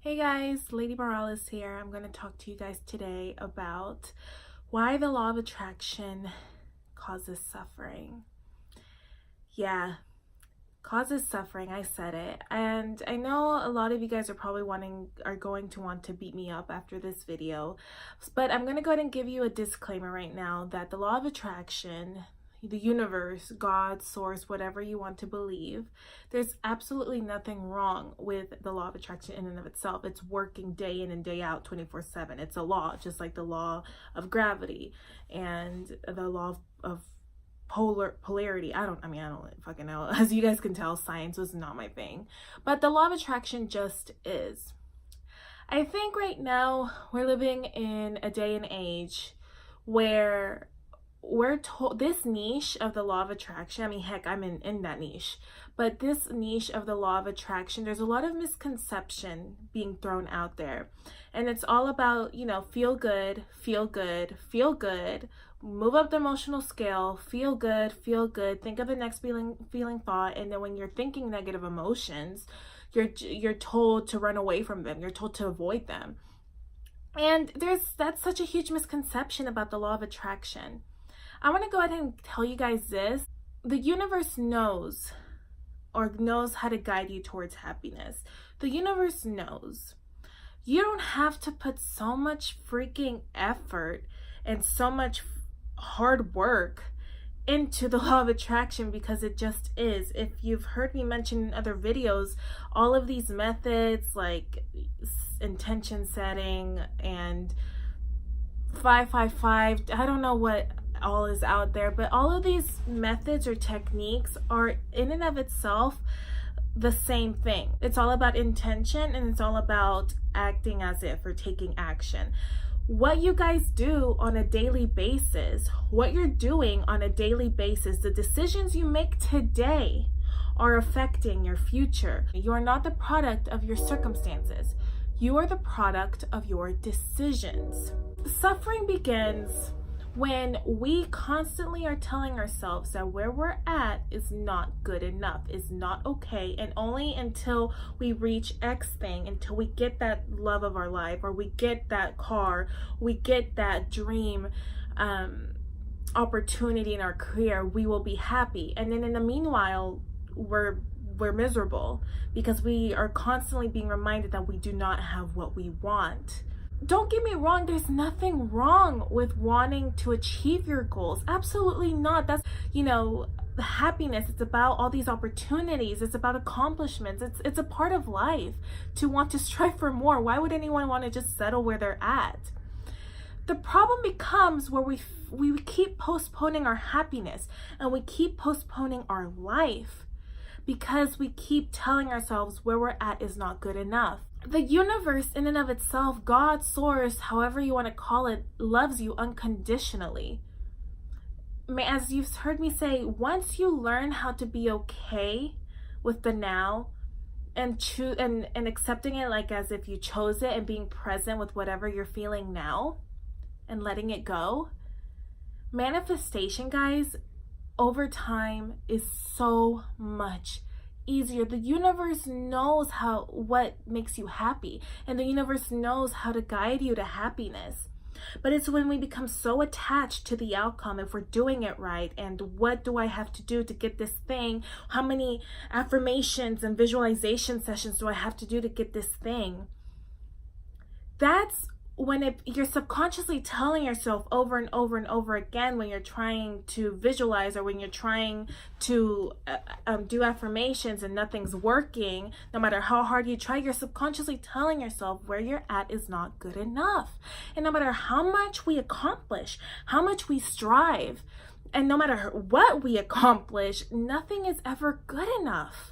Hey guys, Lady Morales here. I'm going to talk to you guys today about why the law of attraction causes suffering. Yeah, causes suffering. I said it. And I know a lot of you guys are probably going to want to beat me up after this video. But I'm going to go ahead and give you a disclaimer right now that the law of attraction, the universe, God, source, whatever you want to believe, there's absolutely nothing wrong with the law of attraction in and of itself. It's working day in and day out 24/7. It's a law, just like the law of gravity and the law of polarity. I don't fucking know. As you guys can tell, science was not my thing. But the law of attraction just is. I think right now we're living in a day and age where we're told this niche of the law of attraction, I mean, heck, I'm in that niche, but this niche of the law of attraction, there's a lot of misconception being thrown out there, and it's all about, feel good, feel good, feel good, move up the emotional scale, feel good, think of the next feeling thought, and then when you're thinking negative emotions, you're told to run away from them, you're told to avoid them. And that's such a huge misconception about the law of attraction. I want to go ahead and tell you guys this. The universe knows how to guide you towards happiness. The universe knows. You don't have to put so much freaking effort and so much hard work into the law of attraction, because it just is. If you've heard me mention in other videos, all of these methods like intention setting and 555, I don't know what all is out there, but all of these methods or techniques are in and of itself the same thing. It's all about intention, and it's all about acting as if, or taking action. What you guys do on a daily basis, what you're doing on a daily basis, the decisions you make today are affecting your future. You are not the product of your circumstances. You are the product of your decisions. Suffering begins when we constantly are telling ourselves that where we're at is not good enough, is not okay, and only until we reach X thing, until we get that love of our life, or we get that car, we get that dream opportunity in our career, we will be happy. And then in the meanwhile, we're miserable because we are constantly being reminded that we do not have what we want. Don't get me wrong, there's nothing wrong with wanting to achieve your goals. Absolutely not. That's, the happiness. It's about all these opportunities. It's about accomplishments. It's a part of life to want to strive for more. Why would anyone want to just settle where they're at? The problem becomes where we keep postponing our happiness, and we keep postponing our life because we keep telling ourselves where we're at is not good enough. The universe in and of itself, God, source, however you want to call it, loves you unconditionally. As you've heard me say, once you learn how to be okay with the now and accepting it like as if you chose it, and being present with whatever you're feeling now and letting it go, manifestation, guys, over time is so much easier. The universe knows what makes you happy, and the universe knows how to guide you to happiness. But it's when we become so attached to the outcome, if we're doing it right, and what do I have to do to get this thing? How many affirmations and visualization sessions do I have to do to get this thing? That's when you're subconsciously telling yourself over and over and over again, when you're trying to visualize, or when you're trying to do affirmations and nothing's working, no matter how hard you try, you're subconsciously telling yourself where you're at is not good enough. And no matter how much we accomplish, how much we strive, and no matter what we accomplish, nothing is ever good enough.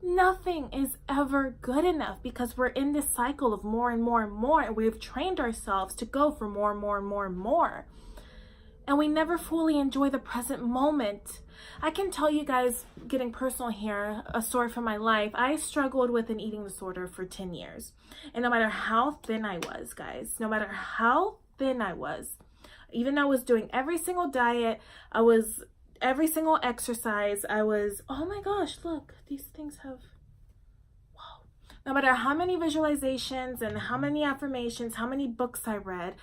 Nothing is ever good enough, because we're in this cycle of more and more and more, and we've trained ourselves to go for more and more and more and more, and we never fully enjoy the present moment. I can tell you guys, getting personal here, a story from my life. I struggled with an eating disorder for 10 years, and no matter how thin I was, guys, no matter how thin I was, even though I was doing every single diet, every single exercise, oh my gosh, look, these things have, wow. No matter how many visualizations and how many affirmations, how many books I read,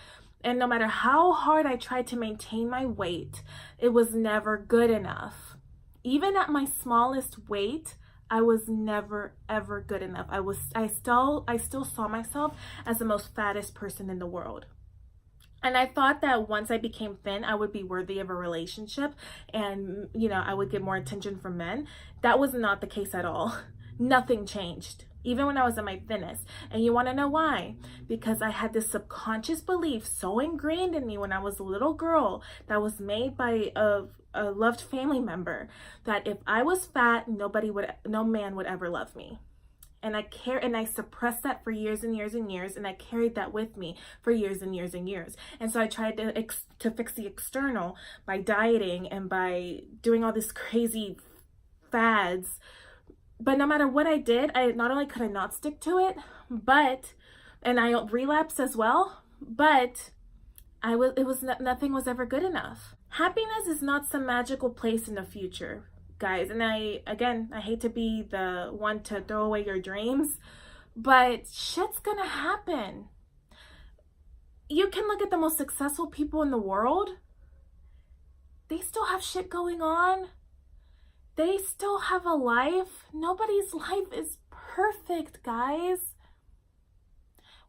and no matter how hard I tried to maintain my weight, it was never good enough. Even at my smallest weight, I was never ever good enough. I still saw myself as the most fattest person in the world. And I thought that once I became thin, I would be worthy of a relationship and, I would get more attention from men. That was not the case at all. Nothing changed, even when I was at my thinnest. And you want to know why? Because I had this subconscious belief so ingrained in me when I was a little girl that was made by a loved family member that if I was fat, no man would ever love me. And I suppressed that for years and years and years, and I carried that with me for years and years and years. And so I tried to fix the external by dieting and by doing all these crazy fads. But no matter what I did, not only could I not stick to it, and I relapsed as well, but nothing was ever good enough. Happiness is not some magical place in the future, guys. And I hate to be the one to throw away your dreams, but shit's gonna happen. You can look at the most successful people in the world. They still have shit going on. They still have a life. Nobody's life is perfect, guys.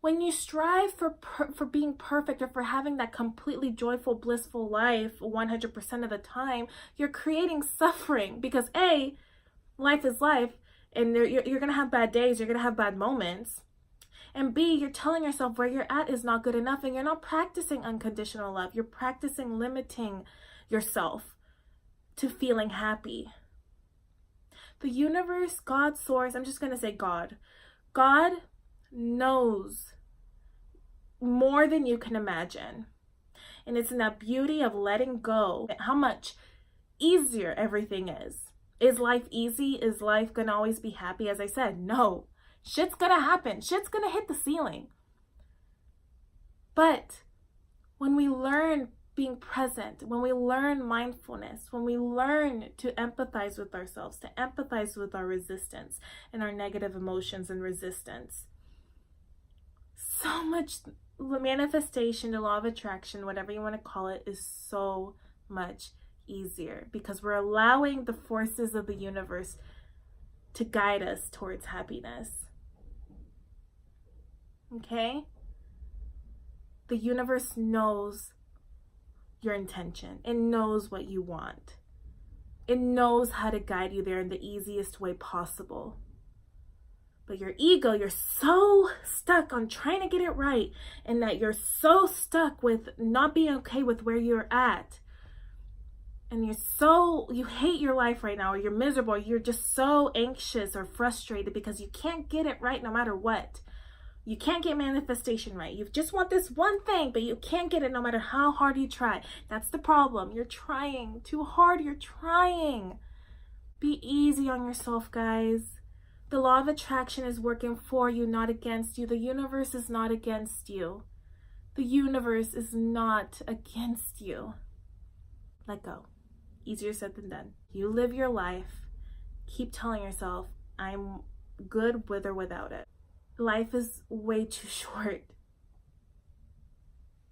When you strive for being perfect or for having that completely joyful, blissful life 100% of the time, you're creating suffering because A, life is life, and you're going to have bad days, you're going to have bad moments. And B, you're telling yourself where you're at is not good enough, and you're not practicing unconditional love. You're practicing limiting yourself to feeling happy. The universe, God, source, I'm just going to say God. God knows more than you can imagine. And it's in that beauty of letting go, how much easier everything is. Is life easy? Is life gonna always be happy? As I said, no. Shit's gonna happen. Shit's gonna hit the ceiling. But when we learn being present, when we learn mindfulness, when we learn to empathize with ourselves, to empathize with our resistance and our negative emotions and resistance, so much manifestation, the law of attraction, whatever you want to call it, is so much easier because we're allowing the forces of the universe to guide us towards happiness. Okay? The universe knows your intention. It knows what you want. It knows how to guide you there in the easiest way possible. But your ego, you're so stuck on trying to get it right, and that you're so stuck with not being okay with where you're at. And you hate your life right now, or you're miserable, or you're just so anxious or frustrated because you can't get it right no matter what. You can't get manifestation right. You just want this one thing, but you can't get it no matter how hard you try. That's the problem. You're trying too hard. You're trying. Be easy on yourself, guys. The law of attraction is working for you, not against you. The universe is not against you. The universe is not against you. Let go. Easier said than done. You live your life. Keep telling yourself, I'm good with or without it. Life is way too short.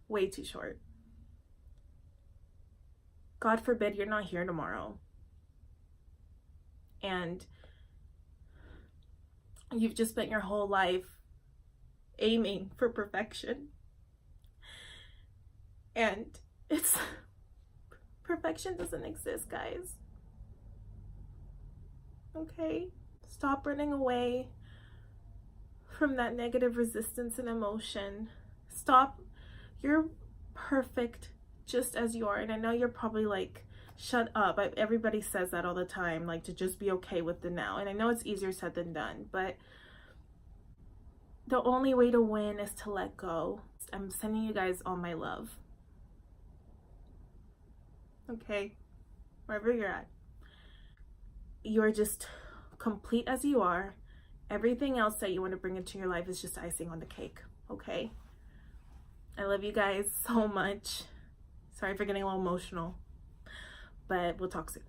Way too short. God forbid you're not here tomorrow. And you've just spent your whole life aiming for perfection. And perfection doesn't exist, guys. Okay? Stop running away from that negative resistance and emotion. Stop. You're perfect just as you are. And I know you're probably like, shut up. Everybody says that all the time, like to just be okay with the now. And I know it's easier said than done, but the only way to win is to let go. I'm sending you guys all my love. Okay? Wherever you're at. You're just complete as you are. Everything else that you want to bring into your life is just icing on the cake. Okay? I love you guys so much. Sorry for getting a little emotional. But we'll talk soon.